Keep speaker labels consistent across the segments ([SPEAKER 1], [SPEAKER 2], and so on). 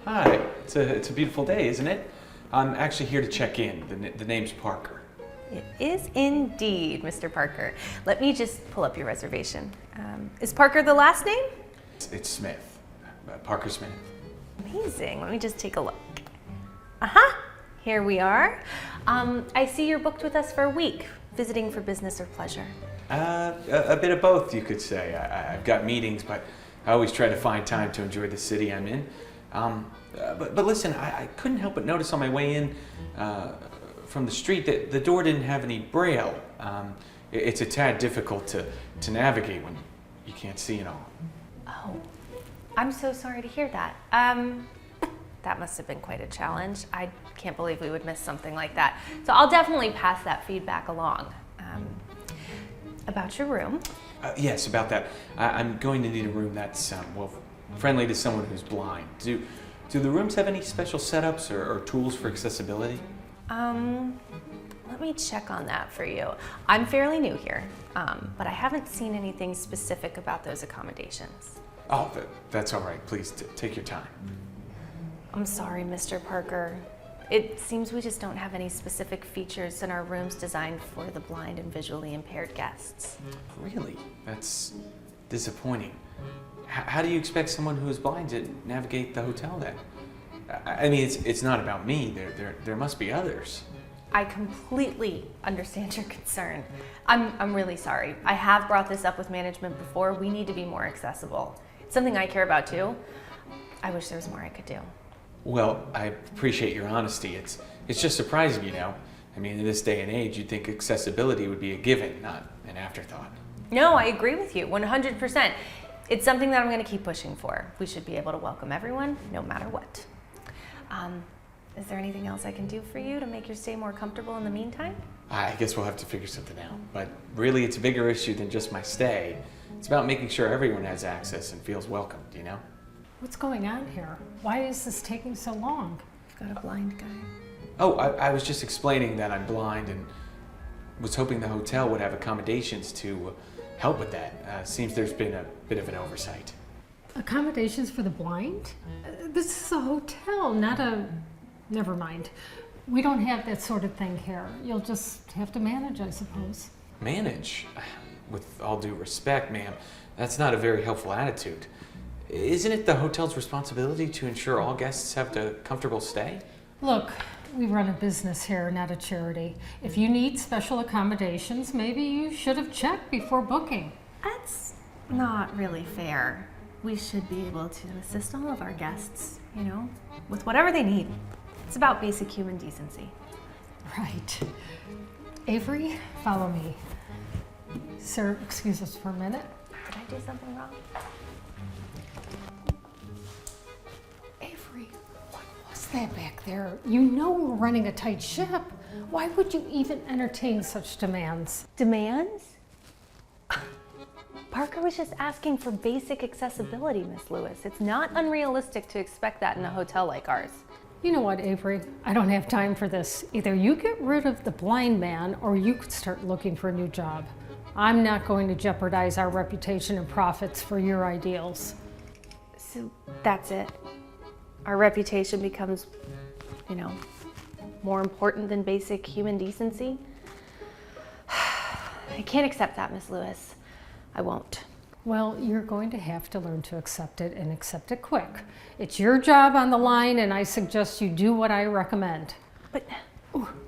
[SPEAKER 1] Hi, it's a beautiful day, isn't it? I'm actually here to check in. The name's Parker.
[SPEAKER 2] It is indeed, Mr. Parker. Let me just pull up your reservation. Is Parker the last name?
[SPEAKER 1] It's Smith, Parker Smith.
[SPEAKER 2] Amazing. Let me just take a look. Uh-huh. Here we are. I see you're booked with us for a week, visiting for business or pleasure.
[SPEAKER 1] A bit of both, you could say. I've got meetings, but I always try to find time to enjoy the city I'm in. But listen, I couldn't help but notice on my way in from the street that the door didn't have any braille. It's a tad difficult to navigate when you can't see it all.
[SPEAKER 2] Oh, I'm so sorry to hear that. That must have been quite a challenge. I can't believe we would miss something like that. So I'll definitely pass that feedback along. About your room.
[SPEAKER 1] Yes, about that. I'm going to need a room that's, well, friendly to someone who's blind. Do the rooms have any special setups or tools for accessibility?
[SPEAKER 2] Let me check on that for you. I'm fairly new here, but I haven't seen anything specific about those accommodations.
[SPEAKER 1] Oh, that's all right. Please take your time.
[SPEAKER 2] I'm sorry, Mr. Parker. It seems we just don't have any specific features in our rooms designed for the blind and visually impaired guests.
[SPEAKER 1] Really? That's disappointing. How do you expect someone who is blind to navigate the hotel then? I mean, it's not about me. There must be others.
[SPEAKER 2] I completely understand your concern. I'm really sorry. I have brought this up with management before. We need to be more accessible. It's something I care about too. I wish there was more I could do.
[SPEAKER 1] Well, I appreciate your honesty. It's just surprising, you know. I mean, in this day and age, you'd think accessibility would be a given, not an afterthought.
[SPEAKER 2] No, I agree with you 100%. It's something that I'm going to keep pushing for. We should be able to welcome everyone, no matter what. Is there anything else I can do for you to make your stay more comfortable in the meantime?
[SPEAKER 1] I guess we'll have to figure something out. But really, it's a bigger issue than just my stay. It's about making sure everyone has access and feels welcomed, you know?
[SPEAKER 3] What's going on here? Why is this taking so long?
[SPEAKER 2] I've got a blind guy.
[SPEAKER 1] Oh, I was just explaining that I'm blind and was hoping the hotel would have accommodations to help with that. Seems there's been a bit of an oversight.
[SPEAKER 3] Accommodations for the blind? This is a hotel, not a... Never mind. We don't have that sort of thing here. You'll just have to manage, I suppose.
[SPEAKER 1] Manage? With all due respect, ma'am, that's not a very helpful attitude. Isn't it the hotel's responsibility to ensure all guests have a comfortable stay?
[SPEAKER 3] Look, we run a business here, not a charity. If you need special accommodations, maybe you should have checked before booking.
[SPEAKER 2] That's not really fair. We should be able to assist all of our guests, you know, with whatever they need. It's about basic human decency.
[SPEAKER 3] Right. Avery, follow me. Sir, excuse us for a minute.
[SPEAKER 2] Did I do something wrong?
[SPEAKER 3] Avery, what was that back there? You know we're running a tight ship. Why would you even entertain such demands?
[SPEAKER 2] Demands? Parker was just asking for basic accessibility, Miss Lewis. It's not unrealistic to expect that in a hotel like ours.
[SPEAKER 3] You know what, Avery? I don't have time for this. Either you get rid of the blind man or you could start looking for a new job. I'm not going to jeopardize our reputation and profits for your ideals.
[SPEAKER 2] So that's it? Our reputation becomes, you know, more important than basic human decency? I can't accept that, Miss Lewis. I won't.
[SPEAKER 3] Well, you're going to have to learn to accept it and accept it quick. It's your job on the line and I suggest you do what I recommend.
[SPEAKER 2] But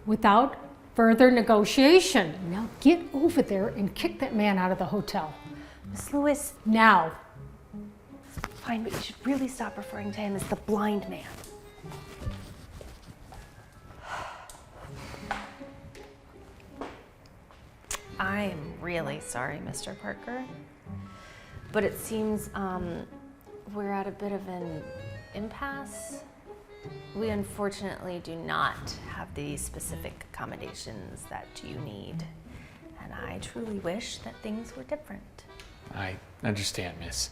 [SPEAKER 3] without further negotiation. Now get over there and kick that man out of the hotel.
[SPEAKER 2] Miss Lewis.
[SPEAKER 3] Now.
[SPEAKER 2] Fine, but you should really stop referring to him as the blind man. I'm really sorry, Mr. Parker. But it seems we're at a bit of an impasse. We unfortunately do not have the specific accommodations that you need. And I truly wish that things were different.
[SPEAKER 1] I understand, miss.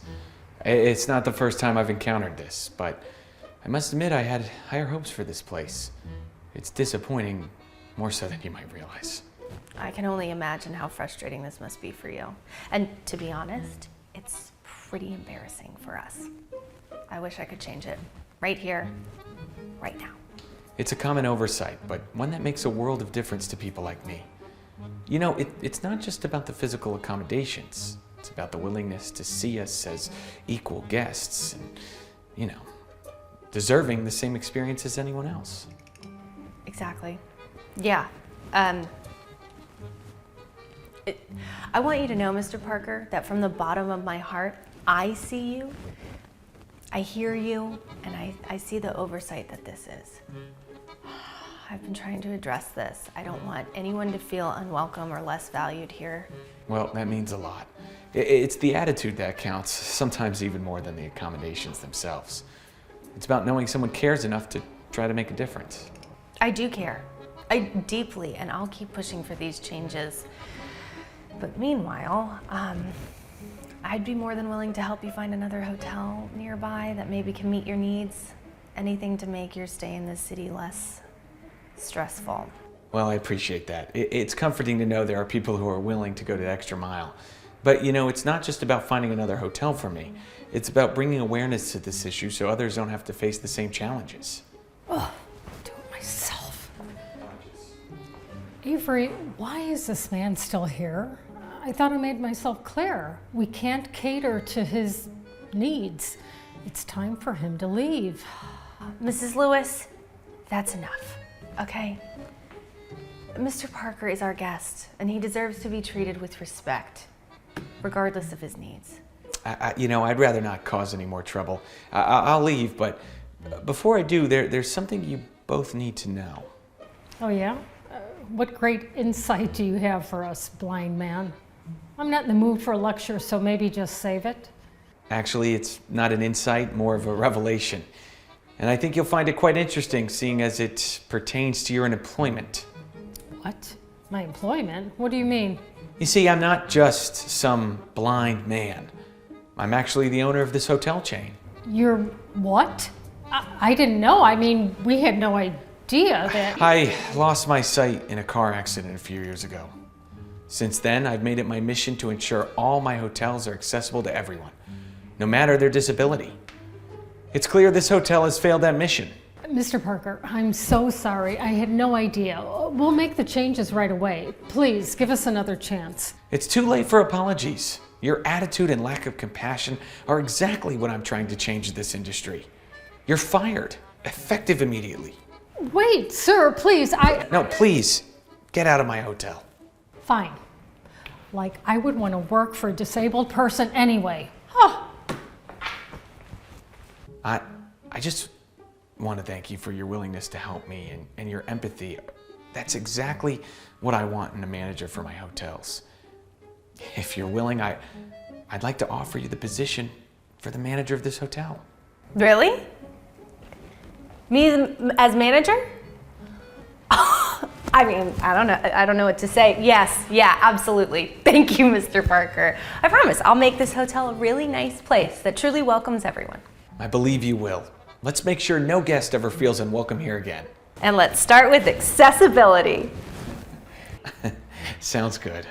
[SPEAKER 1] It's not the first time I've encountered this, but I must admit I had higher hopes for this place. It's disappointing, more so than you might realize.
[SPEAKER 2] I can only imagine how frustrating this must be for you. And to be honest, it's pretty embarrassing for us. I wish I could change it. right here, right now.
[SPEAKER 1] It's a common oversight, but one that makes a world of difference to people like me. You know, it's not just about the physical accommodations. It's about the willingness to see us as equal guests and, you know, deserving the same experience as anyone else.
[SPEAKER 2] Exactly. Yeah. I want you to know, Mr. Parker, that from the bottom of my heart, I see you, I hear you, and I see the oversight that this is. I've been trying to address this. I don't want anyone to feel unwelcome or less valued here.
[SPEAKER 1] Well, that means a lot. It's the attitude that counts, sometimes even more than the accommodations themselves. It's about knowing someone cares enough to try to make a difference.
[SPEAKER 2] I do care. I deeply, and I'll keep pushing for these changes. But meanwhile, I'd be more than willing to help you find another hotel nearby that maybe can meet your needs. Anything to make your stay in this city less stressful.
[SPEAKER 1] Well, I appreciate that. It's comforting to know there are people who are willing to go the extra mile. But, you know, it's not just about finding another hotel for me. It's about bringing awareness to this issue so others don't have to face the same challenges.
[SPEAKER 3] Oh, do it myself. Avery, why is this man still here? I thought I made myself clear. We can't cater to his needs. It's time for him to leave.
[SPEAKER 2] Mrs. Lewis, that's enough, okay? Mr. Parker is our guest, and he deserves to be treated with respect, regardless of his needs.
[SPEAKER 1] You know, I'd rather not cause any more trouble. I'll leave, but before I do, there's something you both need to know.
[SPEAKER 3] Oh yeah? What great insight do you have for us, blind man? I'm not in the mood for a lecture, so maybe just save it.
[SPEAKER 1] Actually, it's not an insight, more of a revelation. And I think you'll find it quite interesting, seeing as it pertains to your employment.
[SPEAKER 3] What? My employment? What do you mean?
[SPEAKER 1] You see, I'm not just some blind man. I'm actually the owner of this hotel chain.
[SPEAKER 3] You're what? I didn't know. I mean, we had no idea that...
[SPEAKER 1] I lost my sight in a car accident a few years ago. Since then, I've made it my mission to ensure all my hotels are accessible to everyone, no matter their disability. It's clear this hotel has failed that mission.
[SPEAKER 3] Mr. Parker, I'm so sorry. I had no idea. We'll make the changes right away. Please, give us another chance.
[SPEAKER 1] It's too late for apologies. Your attitude and lack of compassion are exactly what I'm trying to change in this industry. You're fired, effective immediately.
[SPEAKER 3] Wait, sir, please,
[SPEAKER 1] No, please, get out of my hotel.
[SPEAKER 3] Fine. Like I would want to work for a disabled person anyway. Huh.
[SPEAKER 1] I just want to thank you for your willingness to help me and your empathy. That's exactly what I want in a manager for my hotels. If you're willing, I'd like to offer you the position for the manager of this hotel.
[SPEAKER 2] Really? Me as manager? I mean, I don't know what to say. Yes, yeah, absolutely. Thank you, Mr. Parker. I promise I'll make this hotel a really nice place that truly welcomes everyone.
[SPEAKER 1] I believe you will. Let's make sure no guest ever feels unwelcome here again.
[SPEAKER 2] And let's start with accessibility.
[SPEAKER 1] Sounds good.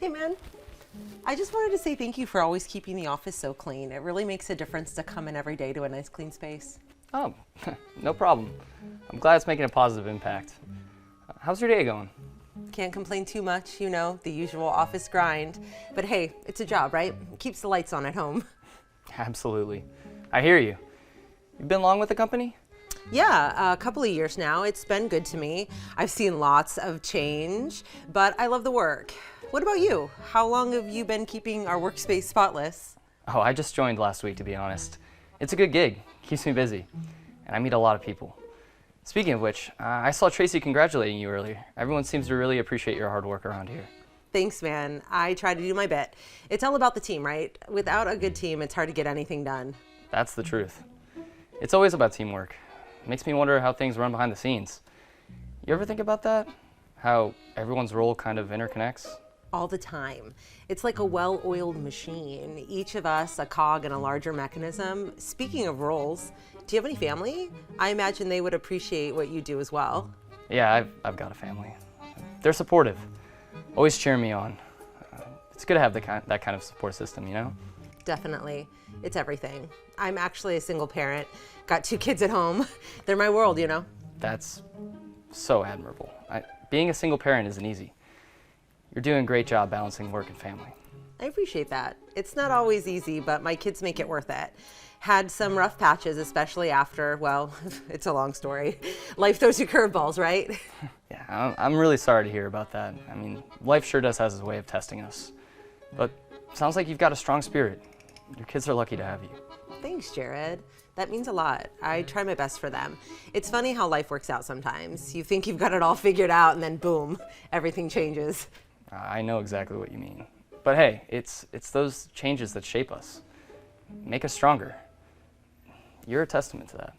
[SPEAKER 4] Hey man, I just wanted to say thank you for always keeping the office so clean. It really makes a difference to come in every day to a nice clean space.
[SPEAKER 5] Oh, no problem. I'm glad it's making a positive impact. How's your day going?
[SPEAKER 4] Can't complain too much, you know, the usual office grind. But hey, it's a job, right? It keeps the lights on at home.
[SPEAKER 5] Absolutely. I hear you. You've been long with the company?
[SPEAKER 4] Yeah, a couple of years now. It's been good to me. I've seen lots of change, but I love the work. What about you? How long have you been keeping our workspace spotless?
[SPEAKER 5] Oh, I just joined last week, to be honest. It's a good gig. Keeps me busy. And I meet a lot of people. Speaking of which, I saw Tracy congratulating you earlier. Everyone seems to really appreciate your hard work around here.
[SPEAKER 4] Thanks, man. I try to do my bit. It's all about the team, right? Without a good team, it's hard to get anything done.
[SPEAKER 5] That's the truth. It's always about teamwork. It makes me wonder how things run behind the scenes. You ever think about that? How everyone's role kind of interconnects?
[SPEAKER 4] All the time. It's like a well-oiled machine. Each of us a cog in a larger mechanism. Speaking of roles, do you have any family? I imagine they would appreciate what you do as well.
[SPEAKER 5] Yeah, I've got a family. They're supportive, always cheering me on. It's good to have that kind of support system, you know?
[SPEAKER 4] Definitely. It's everything. I'm actually a single parent, got 2 kids at home. They're my world, you know?
[SPEAKER 5] That's so admirable. Being a single parent isn't easy. You're doing a great job balancing work and family.
[SPEAKER 4] I appreciate that. It's not always easy, but my kids make it worth it. Had some rough patches, especially after, well, it's a long story. Life throws you curveballs, right?
[SPEAKER 5] Yeah, I'm really sorry to hear about that. I mean, life sure does have its way of testing us. But sounds like you've got a strong spirit. Your kids are lucky to have you.
[SPEAKER 4] Thanks, Jared. That means a lot. I try my best for them. It's funny how life works out sometimes. You think you've got it all figured out, and then boom, everything changes.
[SPEAKER 5] I know exactly what you mean. But hey, it's those changes that shape us, make us stronger. You're a testament to that.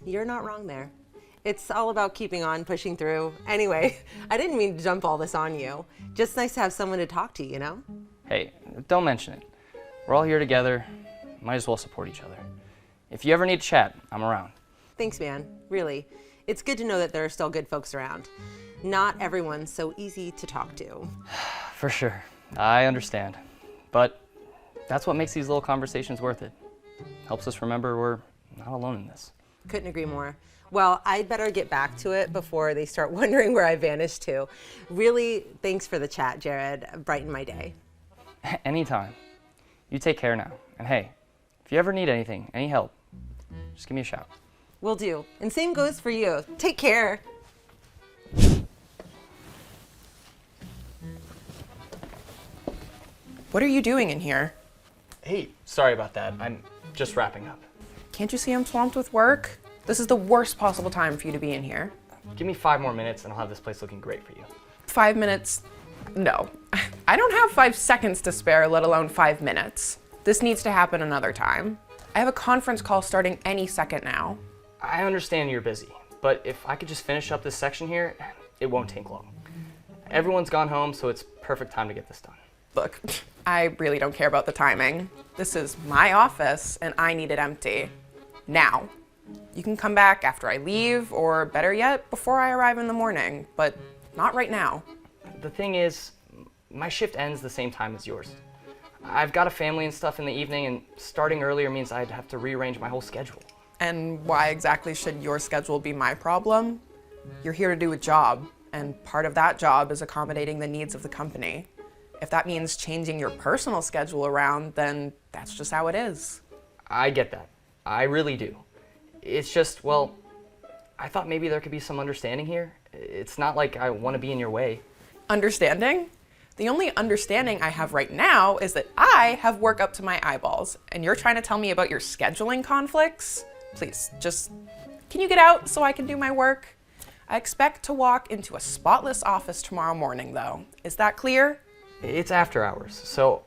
[SPEAKER 4] You're not wrong there. It's all about keeping on, pushing through. Anyway, I didn't mean to dump all this on you. Just nice to have someone to talk to, you know?
[SPEAKER 5] Hey, don't mention it. We're all here together. Might as well support each other. If you ever need to chat, I'm around.
[SPEAKER 4] Thanks, man. Really. It's good to know that there are still good folks around. Not everyone's so easy to talk to.
[SPEAKER 5] For sure. I understand. But that's what makes these little conversations worth it. Helps us remember we're not alone in this.
[SPEAKER 4] Couldn't agree more. Well, I'd better get back to it before they start wondering where I vanished to. Really, thanks for the chat, Jared. Brightened my day.
[SPEAKER 5] Anytime. You take care now. And hey, if you ever need anything, any help, just give me a shout.
[SPEAKER 4] Will do. And same goes for you. Take care.
[SPEAKER 6] What are you doing in here?
[SPEAKER 5] Hey, sorry about that. I'm just wrapping up.
[SPEAKER 6] Can't you see I'm swamped with work? This is the worst possible time for you to be in here.
[SPEAKER 5] Give me 5 more minutes and I'll have this place looking great for you.
[SPEAKER 6] 5 minutes? No. I don't have 5 seconds to spare, let alone 5 minutes. This needs to happen another time. I have a conference call starting any second now.
[SPEAKER 5] I understand you're busy, but if I could just finish up this section here, it won't take long. Everyone's gone home, so it's perfect time to get this done.
[SPEAKER 6] Look, I really don't care about the timing. This is my office and I need it empty. Now. You can come back after I leave, or better yet, before I arrive in the morning, but not right now.
[SPEAKER 5] The thing is, my shift ends the same time as yours. I've got a family and stuff in the evening, and starting earlier means I'd have to rearrange my whole schedule.
[SPEAKER 6] And why exactly should your schedule be my problem? You're here to do a job, and part of that job is accommodating the needs of the company. If that means changing your personal schedule around, then that's just how it is.
[SPEAKER 5] I get that. I really do. It's just, well, I thought maybe there could be some understanding here. It's not like I want to be in your way.
[SPEAKER 6] Understanding? The only understanding I have right now is that I have work up to my eyeballs, and you're trying to tell me about your scheduling conflicts? Please, just, can you get out so I can do my work? I expect to walk into a spotless office tomorrow morning, though. Is that clear?
[SPEAKER 5] It's after hours, so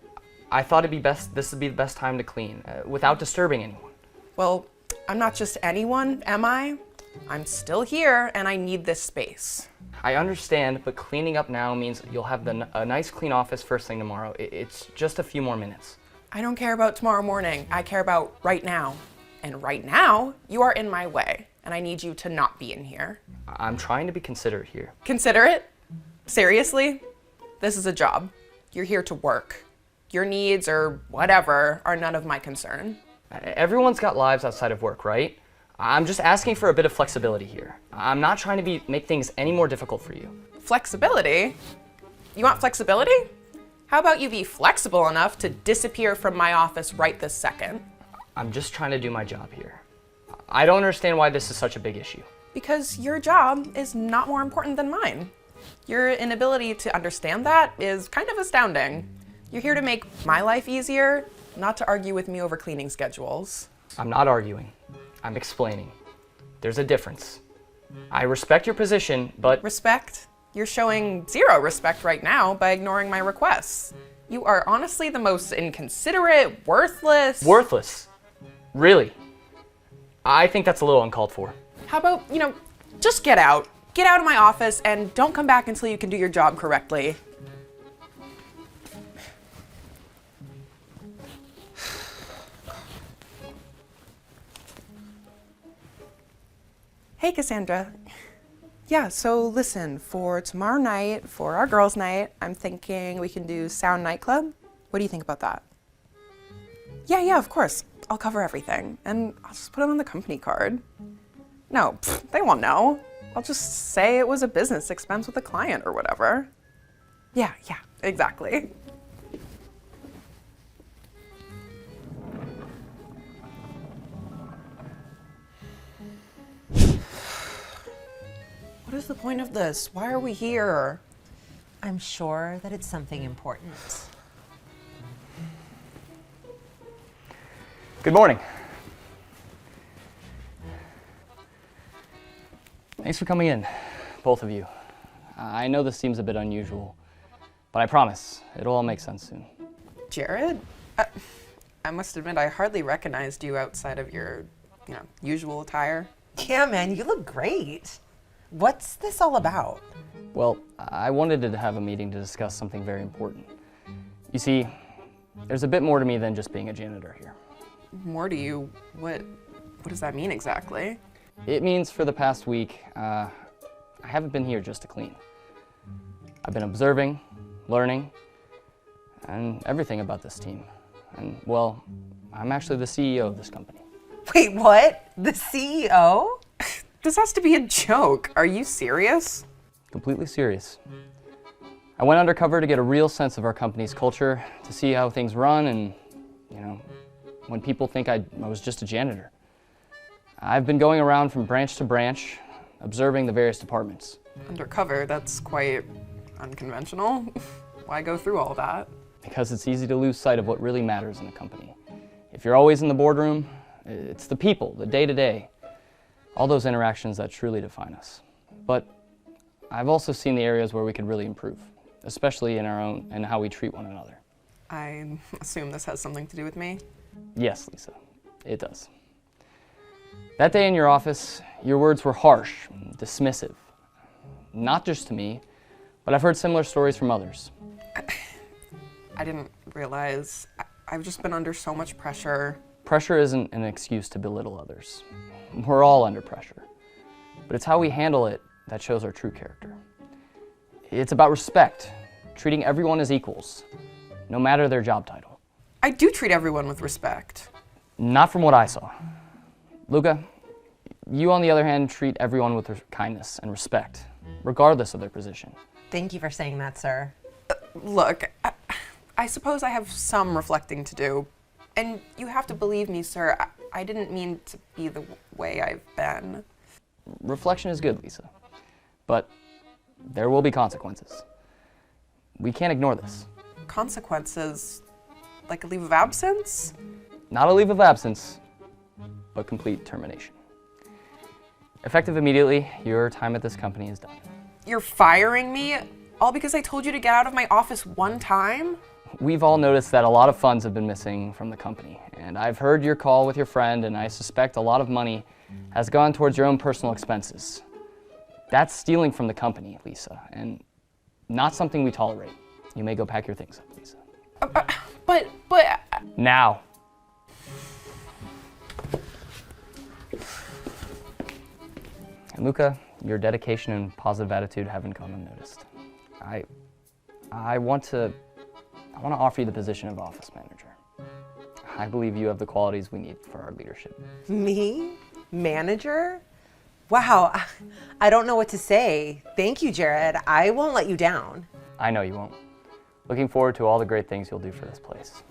[SPEAKER 5] I thought this would be the best time to clean, without disturbing anyone.
[SPEAKER 6] Well, I'm not just anyone, am I? I'm still here, and I need this space.
[SPEAKER 5] I understand, but cleaning up now means you'll have a nice clean office first thing tomorrow. It's just a few more minutes.
[SPEAKER 6] I don't care about tomorrow morning. I care about right now. And right now, you are in my way, and I need you to not be in here.
[SPEAKER 5] I'm trying to be considerate here.
[SPEAKER 6] Considerate? Seriously? This is a job. You're here to work. Your needs or whatever are none of my concern.
[SPEAKER 5] Everyone's got lives outside of work, right? I'm just asking for a bit of flexibility here. I'm not trying to make things any more difficult for you.
[SPEAKER 6] Flexibility? You want flexibility? How about you be flexible enough to disappear from my office right this second?
[SPEAKER 5] I'm just trying to do my job here. I don't understand why this is such a big issue.
[SPEAKER 6] Because your job is not more important than mine. Your inability to understand that is kind of astounding. You're here to make my life easier, not to argue with me over cleaning schedules.
[SPEAKER 5] I'm not arguing. I'm explaining. There's a difference. I respect your position, but...
[SPEAKER 6] Respect? You're showing zero respect right now by ignoring my requests. You are honestly the most inconsiderate, worthless...
[SPEAKER 5] Worthless? Really? I think that's a little uncalled for.
[SPEAKER 6] How about, just get out. Get out of my office and don't come back until you can do your job correctly. Hey, Cassandra. Yeah, so listen, for tomorrow night, for our girls' night, I'm thinking we can do Sound Nightclub. What do you think about that? Yeah, of course. I'll cover everything, and I'll just put it on the company card. No, they won't know. I'll just say it was a business expense with a client or whatever. Yeah, exactly. What is the point of this? Why are we here?
[SPEAKER 4] I'm sure that it's something important.
[SPEAKER 5] Good morning. Thanks for coming in, both of you. I know this seems a bit unusual, but I promise it'll all make sense soon.
[SPEAKER 6] Jared? I must admit, I hardly recognized you outside of your, usual attire.
[SPEAKER 4] Yeah, man, you look great. What's this all about?
[SPEAKER 5] Well, I wanted to have a meeting to discuss something very important. You see, there's a bit more to me than just being a janitor here.
[SPEAKER 6] More to you? What does that mean exactly?
[SPEAKER 5] It means for the past week, I haven't been here just to clean. I've been observing, learning, and everything about this team. And, well, I'm actually the CEO of this company.
[SPEAKER 4] Wait, what? The CEO?
[SPEAKER 6] This has to be a joke. Are you serious?
[SPEAKER 5] Completely serious. I went undercover to get a real sense of our company's culture, to see how things run, and, when people think I was just a janitor. I've been going around from branch to branch, observing the various departments.
[SPEAKER 6] Undercover, that's quite unconventional. Why go through all that?
[SPEAKER 5] Because it's easy to lose sight of what really matters in a company. If you're always in the boardroom, it's the people, the day-to-day, all those interactions that truly define us. But I've also seen the areas where we could really improve, especially in our own and how we treat one another.
[SPEAKER 6] I assume this has something to do with me?
[SPEAKER 5] Yes, Lisa, it does. That day in your office, your words were harsh, dismissive. Not just to me, but I've heard similar stories from others.
[SPEAKER 6] I didn't realize. I've just been under so much pressure.
[SPEAKER 5] Pressure isn't an excuse to belittle others. We're all under pressure. But it's how we handle it that shows our true character. It's about respect, treating everyone as equals, no matter their job title.
[SPEAKER 6] I do treat everyone with respect.
[SPEAKER 5] Not from what I saw. Luca, you on the other hand treat everyone with kindness and respect, regardless of their position.
[SPEAKER 4] Thank you for saying that, sir.
[SPEAKER 6] Look, I suppose I have some reflecting to do. And you have to believe me, sir, I didn't mean to be the way I've been.
[SPEAKER 5] Reflection is good, Lisa. But there will be consequences. We can't ignore this.
[SPEAKER 6] Consequences? Like a leave of absence?
[SPEAKER 5] Not a leave of absence, but complete termination. Effective immediately, your time at this company is done.
[SPEAKER 6] You're firing me? All because I told you to get out of my office one time?
[SPEAKER 5] We've all noticed that a lot of funds have been missing from the company, and I've heard your call with your friend, and I suspect a lot of money has gone towards your own personal expenses. That's stealing from the company, Lisa, and not something we tolerate. You may go pack your things up, Lisa.
[SPEAKER 6] But...
[SPEAKER 5] Now. And Luca, your dedication and positive attitude haven't gone unnoticed. I want to offer you the position of office manager. I believe you have the qualities we need for our leadership.
[SPEAKER 4] Me? Manager? Wow, I don't know what to say. Thank you, Jared. I won't let you down.
[SPEAKER 5] I know you won't. Looking forward to all the great things you'll do for this place.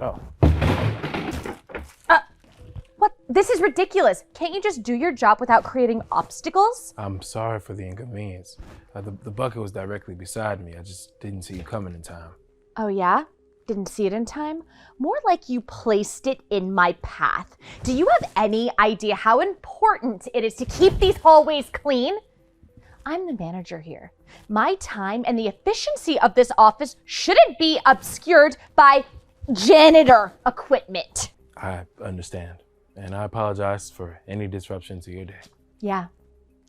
[SPEAKER 5] Oh.
[SPEAKER 7] What? This is ridiculous. Can't you just do your job without creating obstacles?
[SPEAKER 8] I'm sorry for the inconvenience. The bucket was directly beside me. I just didn't see you coming in time.
[SPEAKER 7] Oh yeah? Didn't see it in time? More like you placed it in my path. Do you have any idea how important it is to keep these hallways clean? I'm the manager here. My time and the efficiency of this office shouldn't be obscured by janitor equipment.
[SPEAKER 8] I understand. And I apologize for any disruption to your day.
[SPEAKER 7] Yeah,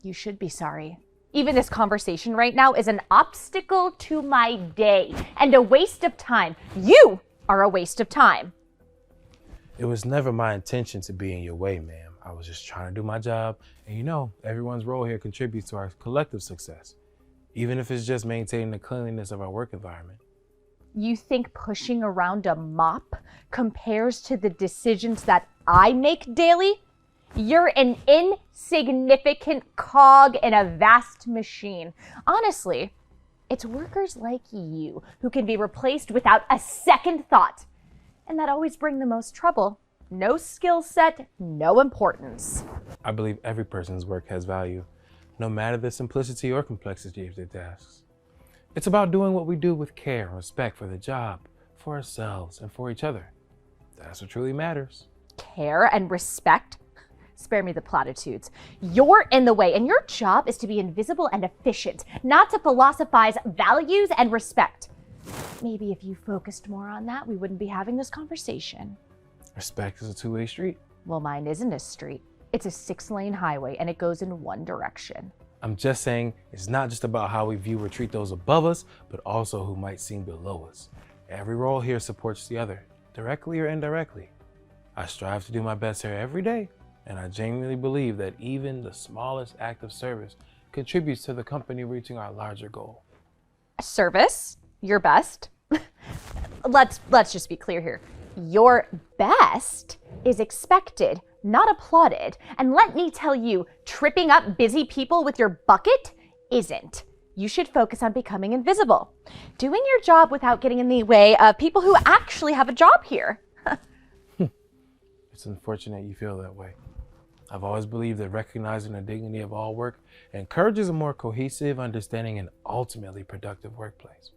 [SPEAKER 7] you should be sorry. Even this conversation right now is an obstacle to my day and a waste of time. You are a waste of time.
[SPEAKER 8] It was never my intention to be in your way, ma'am. I was just trying to do my job. And you know, everyone's role here contributes to our collective success, even if it's just maintaining the cleanliness of our work environment.
[SPEAKER 7] You think pushing around a mop compares to the decisions that I make daily? You're an insignificant cog in a vast machine. Honestly, it's workers like you who can be replaced without a second thought. And that always brings the most trouble. No skill set, no importance.
[SPEAKER 8] I believe every person's work has value, no matter the simplicity or complexity of their tasks. It's about doing what we do with care and respect for the job, for ourselves, and for each other. That's what truly matters.
[SPEAKER 7] Care and respect? Spare me the platitudes. You're in the way, and your job is to be invisible and efficient, not to philosophize values and respect. Maybe if you focused more on that, we wouldn't be having this conversation.
[SPEAKER 8] Respect is a two-way street.
[SPEAKER 7] Well, mine isn't a street. It's a 6-lane highway, and it goes in one direction.
[SPEAKER 8] I'm just saying it's not just about how we view or treat those above us, but also who might seem below us. Every role here supports the other, directly or indirectly. I strive to do my best here every day, and I genuinely believe that even the smallest act of service contributes to the company reaching our larger goal.
[SPEAKER 7] Service? Your best? Let's just be clear here. Your best is expected, not applauded. And let me tell you, tripping up busy people with your bucket isn't. You should focus on becoming invisible. Doing your job without getting in the way of people who actually have a job here.
[SPEAKER 8] It's unfortunate you feel that way. I've always believed that recognizing the dignity of all work encourages a more cohesive, understanding, and ultimately productive workplace.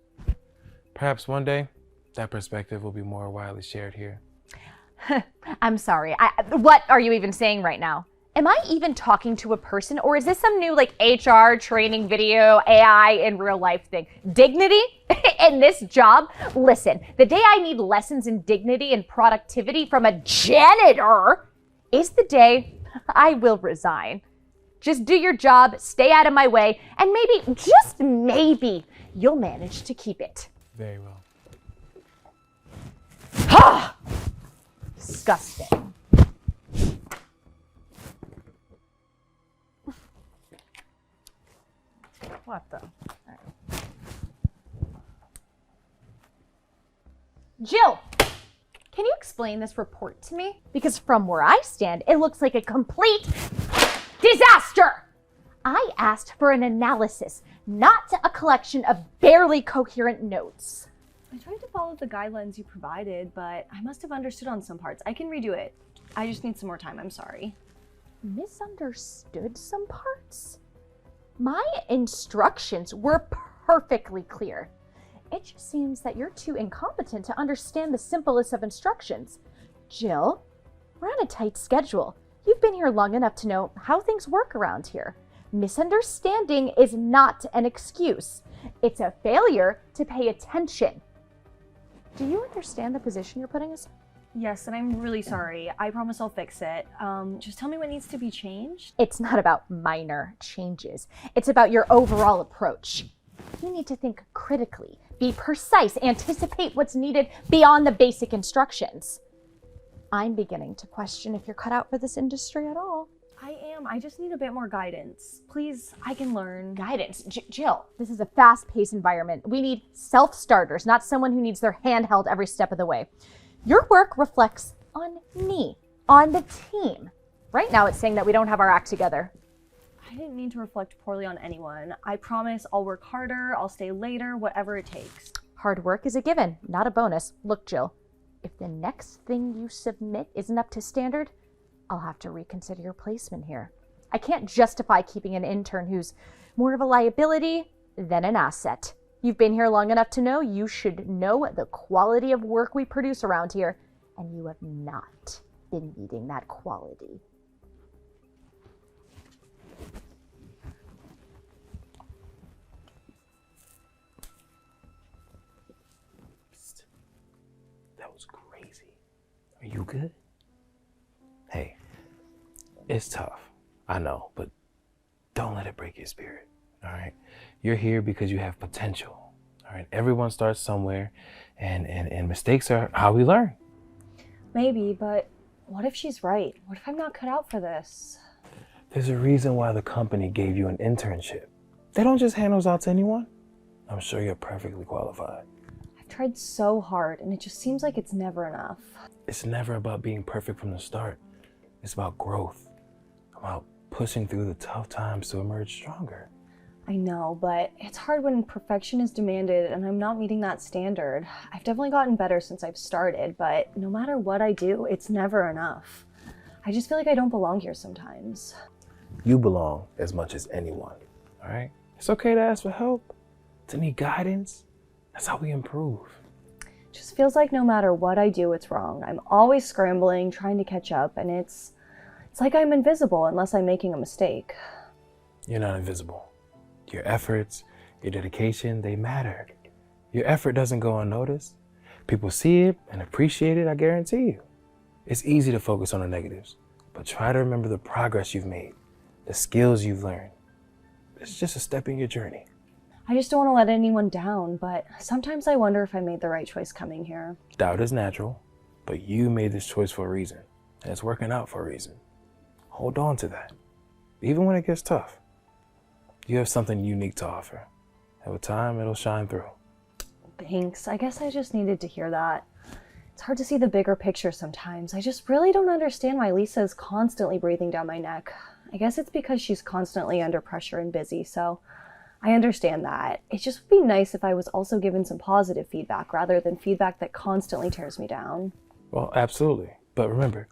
[SPEAKER 8] Perhaps one day, that perspective will be more widely shared here.
[SPEAKER 7] I'm sorry. What are you even saying right now? Am I even talking to a person, or is this some new HR training video, AI in real life thing? Dignity in this job? Listen, the day I need lessons in dignity and productivity from a janitor is the day I will resign. Just do your job, stay out of my way, and maybe, just maybe, you'll manage to keep it.
[SPEAKER 8] Very well.
[SPEAKER 7] Ha! Disgusting. What the? Jill, can you explain this report to me? Because from where I stand, it looks like a complete disaster. I asked for an analysis, not a collection of barely coherent notes.
[SPEAKER 9] I tried to follow the guidelines you provided, but I must have understood on some parts. I can redo it. I just need some more time, I'm sorry.
[SPEAKER 7] Misunderstood some parts? My instructions were perfectly clear. It just seems that you're too incompetent to understand the simplest of instructions. Jill, we're on a tight schedule. You've been here long enough to know how things work around here. Misunderstanding is not an excuse. It's a failure to pay attention. Do you understand the position you're putting us in?
[SPEAKER 9] Yes, and I'm really sorry. I promise I'll fix it. Just tell me what needs to be changed.
[SPEAKER 7] It's not about minor changes. It's about your overall approach. You need to think critically, be precise, anticipate what's needed beyond the basic instructions. I'm beginning to question if you're cut out for this industry at all.
[SPEAKER 9] I am. I just need a bit more guidance. Please, I can learn.
[SPEAKER 7] Guidance? Jill, this is a fast-paced environment. We need self-starters, not someone who needs their hand held every step of the way. Your work reflects on me, on the team. Right now it's saying that we don't have our act together.
[SPEAKER 9] I didn't mean to reflect poorly on anyone. I promise I'll work harder, I'll stay later, whatever it takes.
[SPEAKER 7] Hard work is a given, not a bonus. Look, Jill, if the next thing you submit isn't up to standard, I'll have to reconsider your placement here. I can't justify keeping an intern who's more of a liability than an asset. You've been here long enough to know you should know the quality of work we produce around here, and you have not been meeting that quality.
[SPEAKER 8] That was crazy. Are you good? Hey, it's tough, I know, but don't let it break your spirit, all right? You're here because you have potential, all right? Everyone starts somewhere, and mistakes are how we learn.
[SPEAKER 9] Maybe, but What if she's right? What if I'm not cut out for this?
[SPEAKER 8] There's a reason why the company gave you an internship. They don't just hand those out to anyone. I'm sure you're perfectly qualified.
[SPEAKER 9] I've tried so hard, and it just seems like it's never enough.
[SPEAKER 8] It's never about being perfect from the start. It's about growth, about pushing through the tough times to emerge stronger.
[SPEAKER 9] I know, but it's hard when perfection is demanded and I'm not meeting that standard. I've definitely gotten better since I've started, but no matter what I do, it's never enough. I just feel like I don't belong here sometimes.
[SPEAKER 8] You belong as much as anyone, all right? It's okay to ask for help, to need guidance. That's how we improve.
[SPEAKER 9] It just feels like no matter what I do, it's wrong. I'm always scrambling, trying to catch up, and it's like I'm invisible unless I'm making a mistake.
[SPEAKER 8] You're not invisible. Your efforts, your dedication, they matter. Your effort doesn't go unnoticed. People see it and appreciate it, I guarantee you. It's easy to focus on the negatives, but try to remember the progress you've made, the skills you've learned. It's just a step in your journey.
[SPEAKER 9] I just don't want to let anyone down, but sometimes I wonder if I made the right choice coming here.
[SPEAKER 8] Doubt is natural, but you made this choice for a reason, and it's working out for a reason. Hold on to that, even when it gets tough. You have something unique to offer, and with time, it'll shine through.
[SPEAKER 9] Thanks. I guess I just needed to hear that. It's hard to see the bigger picture sometimes. I just really don't understand why Lisa is constantly breathing down my neck. I guess it's because she's constantly under pressure and busy, so I understand that. It just would be nice if I was also given some positive feedback rather than feedback that constantly tears me down.
[SPEAKER 8] Well, absolutely. But remember,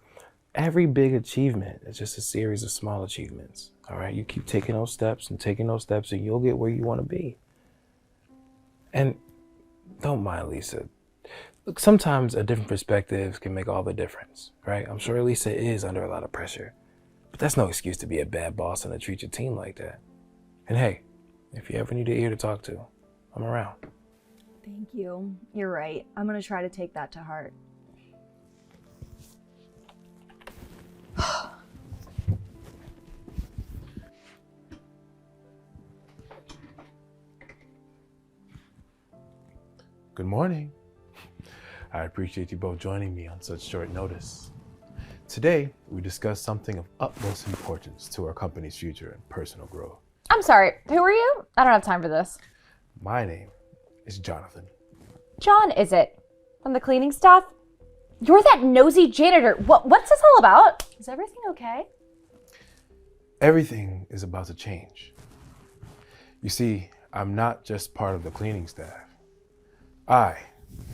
[SPEAKER 8] every big achievement is just a series of small achievements. All right, you keep taking those steps and you'll get where you want to be. And don't mind Lisa. Look, sometimes a different perspective can make all the difference, right? I'm sure Lisa is under a lot of pressure, but that's no excuse to be a bad boss and to treat your team like that. And hey, if you ever need an ear to talk to, I'm around.
[SPEAKER 9] Thank you. You're right. I'm going to try to take that to heart.
[SPEAKER 8] Good morning. I appreciate you both joining me on such short notice. Today, we discuss something of utmost importance to our company's future and personal growth.
[SPEAKER 7] I'm sorry, who are you? I don't have time for this.
[SPEAKER 8] My name is Jonathan.
[SPEAKER 7] John, is it? From the cleaning staff? You're that nosy janitor. What's this all about?
[SPEAKER 9] Is everything okay?
[SPEAKER 8] Everything is about to change. You see, I'm not just part of the cleaning staff. I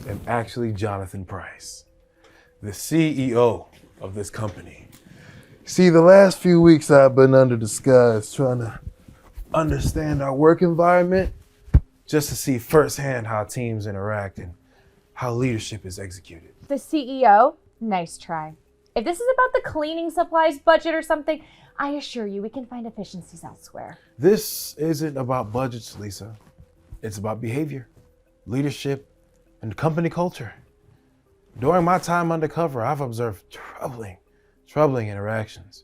[SPEAKER 8] am actually Jonathan Price, the CEO of this company. See, the last few weeks I've been under disguise trying to understand our work environment, just to see firsthand how teams interact and how leadership is executed.
[SPEAKER 7] The CEO? Nice try. If this is about the cleaning supplies budget or something, I assure you we can find efficiencies elsewhere.
[SPEAKER 8] This isn't about budgets, Lisa. It's about behavior, leadership, and company culture. During my time undercover, I've observed troubling interactions,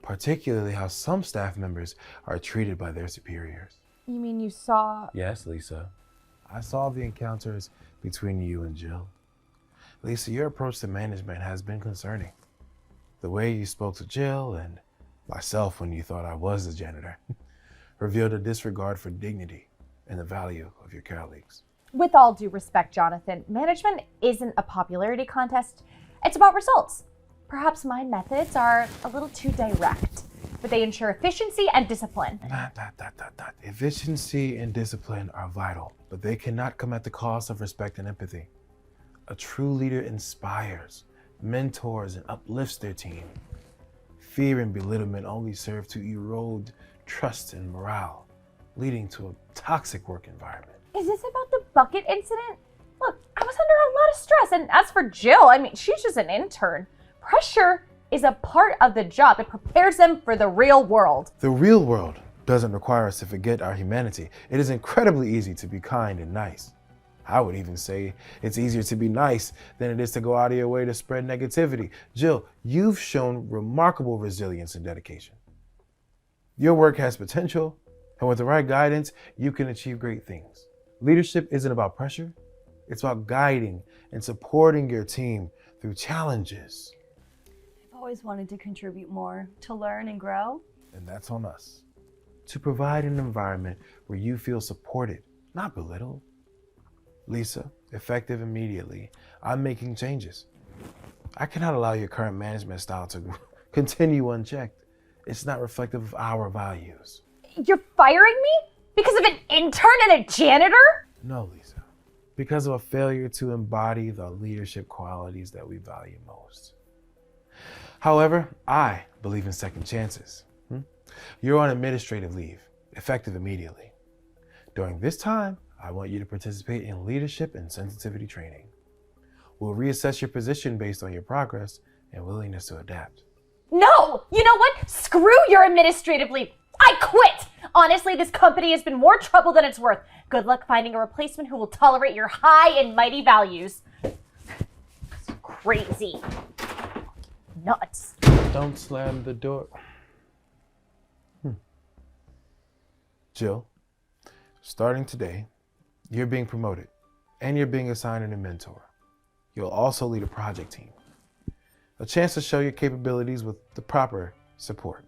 [SPEAKER 8] particularly how some staff members are treated by their superiors.
[SPEAKER 7] You mean you saw...
[SPEAKER 8] Yes, Lisa. I saw the encounters between you and Jill. Lisa, your approach to management has been concerning. The way you spoke to Jill and myself when you thought I was the janitor revealed a disregard for dignity and the value of your colleagues.
[SPEAKER 7] With all due respect, Jonathan, management isn't a popularity contest. It's about results. Perhaps my methods are a little too direct, but they ensure efficiency and discipline.
[SPEAKER 8] Efficiency and discipline are vital, but they cannot come at the cost of respect and empathy. A true leader inspires, mentors, and uplifts their team. Fear and belittlement only serve to erode trust and morale, leading to a toxic work environment.
[SPEAKER 7] Is this about the bucket incident? Look, I was under a lot of stress, and as for Jill, I mean, she's just an intern. Pressure is a part of the job. It prepares them for the real world.
[SPEAKER 8] The real world doesn't require us to forget our humanity. It is incredibly easy to be kind and nice. I would even say it's easier to be nice than it is to go out of your way to spread negativity. Jill, you've shown remarkable resilience and dedication. Your work has potential, and with the right guidance, you can achieve great things. Leadership isn't about pressure. It's about guiding and supporting your team through challenges.
[SPEAKER 9] always wanted to contribute more, to learn and grow.
[SPEAKER 8] And that's on us. To provide an environment where you feel supported, not belittled. Lisa, effective immediately, I'm making changes. I cannot allow your current management style to continue unchecked. It's not reflective of our values.
[SPEAKER 7] You're firing me? Because of an intern and a janitor?
[SPEAKER 8] No, Lisa. Because of a failure to embody the leadership qualities that we value most. However, I believe in second chances. You're on administrative leave, effective immediately. During this time, I want you to participate in leadership and sensitivity training. We'll reassess your position based on your progress and willingness to adapt.
[SPEAKER 7] No! You know what? Screw your administrative leave. I quit! Honestly, this company has been more trouble than it's worth. Good luck finding a replacement who will tolerate your high and mighty values. Crazy. Nuts.
[SPEAKER 8] Don't slam the door. Jill, starting today, you're being promoted and you're being assigned a new mentor. You'll also lead a project team. A chance to show your capabilities with the proper support.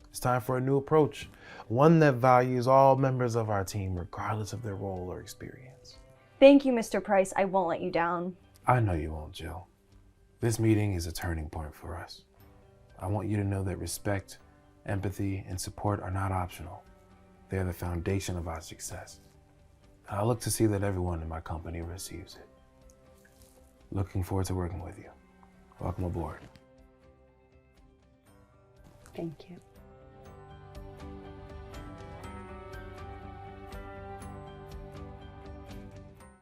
[SPEAKER 8] It's time for a new approach, one that values all members of our team regardless of their role or experience.
[SPEAKER 9] Thank you, Mr. Price. I won't let you down.
[SPEAKER 8] I know you won't, Jill. This meeting is a turning point for us. I want you to know that respect, empathy, and support are not optional. They're the foundation of our success. And I look to see that everyone in my company receives it. Looking forward to working with you. Welcome aboard.
[SPEAKER 9] Thank you.